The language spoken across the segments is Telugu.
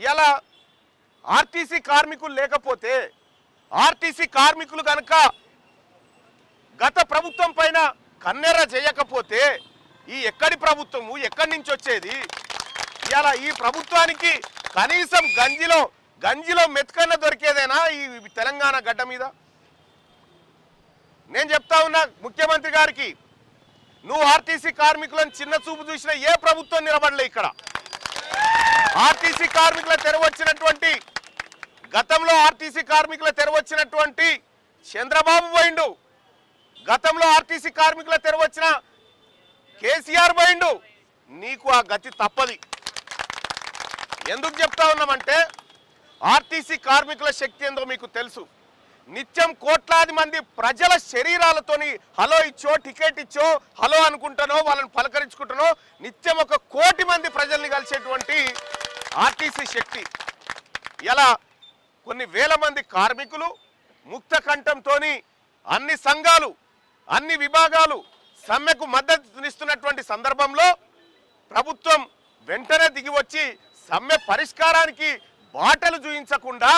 ఇలా ఆర్టీసీ కార్మికులు లేకపోతే ఆర్టీసీ కార్మికులు కనుక గత ప్రభుత్వం పైన కన్నెర్ర చేయకపోతే ఈ ఎక్కడి ప్రభుత్వము ఎక్కడి నుంచి వచ్చేది? ఇలా ఈ ప్రభుత్వానికి కనీసం గంజిలో మెతుకన్న దొరికేదేనా ఈ తెలంగాణ గడ్డ మీద? నేను చెప్తా ఉన్నా ముఖ్యమంత్రి గారికి, నువ్వు ఆర్టీసీ కార్మికులను చిన్న చూపు చూసిన ఏ ప్రభుత్వం నిలబడలే ఇక్కడ. ఆర్టీసీ కార్మికుల తెరవచ్చినటువంటి గతంలో ఆర్టీసీ కార్మికుల తెరవచ్చినటువంటి చంద్రబాబు పోయిండు, గతంలో ఆర్టీసీ కార్మికుల తెరవచ్చిన కేసీఆర్ పోయిండు. నీకు ఆ గతి తప్పది. ఎందుకు చెప్తా ఉన్నామంటే ఆర్టీసీ కార్మికుల శక్తి ఏందో మీకు తెలుసు. నిత్యం కోట్లాది మంది ప్రజల శరీరాలతోని హలో ఇచ్చో టికెట్ ఇచ్చో హలో అనుకుంటానో వాళ్ళని పలకరించుకుంటానో నిత్యం 1 కోటి మంది ప్రజల్ని కలిసేటువంటి ఆర్టీసీ శక్తి. ఇలా కొన్ని వేల మంది కార్మికులు ముక్త కంఠంతోని అన్ని సంఘాలు అన్ని విభాగాలు సమ్మెకు మద్దతునిస్తున్నటువంటి సందర్భంలో ప్రభుత్వం వెంటనే దిగి వచ్చి సమ్మె పరిష్కారానికి బాటలు చూయించకుండా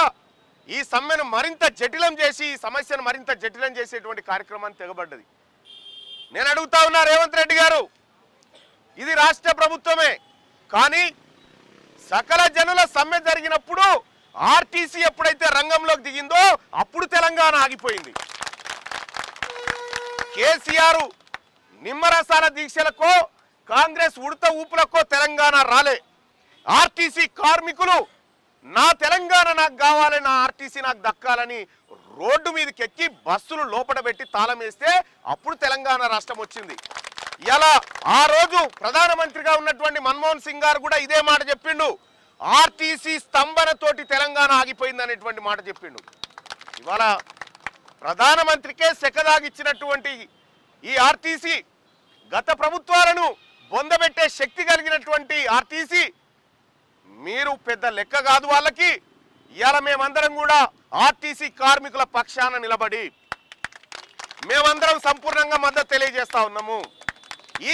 ఈ సమ్మెను మరింత జటిలం చేసి ఈ సమస్యను మరింత జటిలం చేసేటువంటి కార్యక్రమాన్ని తెగబడ్డది. నేను అడుగుతా ఉన్నా రేవంత్ రెడ్డి గారు, ఇది రాష్ట్ర ప్రభుత్వమే, కానీ సకల జనుల సమ్మె జరిగినప్పుడు ఆర్టీసీ ఎప్పుడైతే రంగంలోకి దిగిందో అప్పుడు తెలంగాణ ఆగిపోయింది. కేసీఆర్ నిమ్మరసాల దీక్షలకో కాంగ్రెస్ ఉడత ఊపులకో తెలంగాణ రాలే. ఆర్టీసీ కార్మికులు నా తెలంగాణ నాకు కావాలి, నా ఆర్టీసీ నాకు దక్కాలని రోడ్డు మీదకి ఎక్కి బస్సులు లోపల పెట్టి తాళం వేస్తే అప్పుడు తెలంగాణ రాష్ట్రం వచ్చింది. ఇలా ఆ రోజు ప్రధానమంత్రిగా ఉన్నటువంటి మన్మోహన్ సింగ్ గారు కూడా ఇదే మాట చెప్పిండు, ఆర్టీసీ స్తంభనతోటి తెలంగాణ ఆగిపోయింది అనేటువంటి మాట చెప్పిండు. ఇవాళ ప్రధానమంత్రికే సెకదాగిచ్చినటువంటి ఈ ఆర్టీసీ, గత ప్రభుత్వాలను బొందబెట్టే శక్తి కలిగినటువంటి ఆర్టీసీ మీరు పెద్ద లెక్క కాదు వాళ్ళకి. ఇవాళ మేమందరం కూడా ఆర్టీసీ కార్మికుల పక్షాన నిలబడి మేమందరం సంపూర్ణంగా మద్దతు తెలియజేస్తా ఉన్నాము. ఈ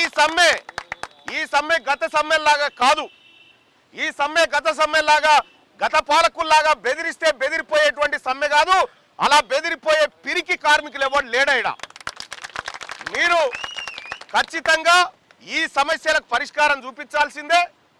సమ్మె గత సమ్మెల్లాగా కాదు. ఈ సమ్మె గత సమ్మెల్లాగా గత పాలకుల్లాగా బెదిరిస్తే బెదిరిపోయేటువంటి సమ్మె కాదు. అలా బెదిరిపోయే పిరికి కార్మికులు ఎవరు లేడా. మీరు ఖచ్చితంగా ఈ సమస్యలకు పరిష్కారం చూపించాల్సిందే.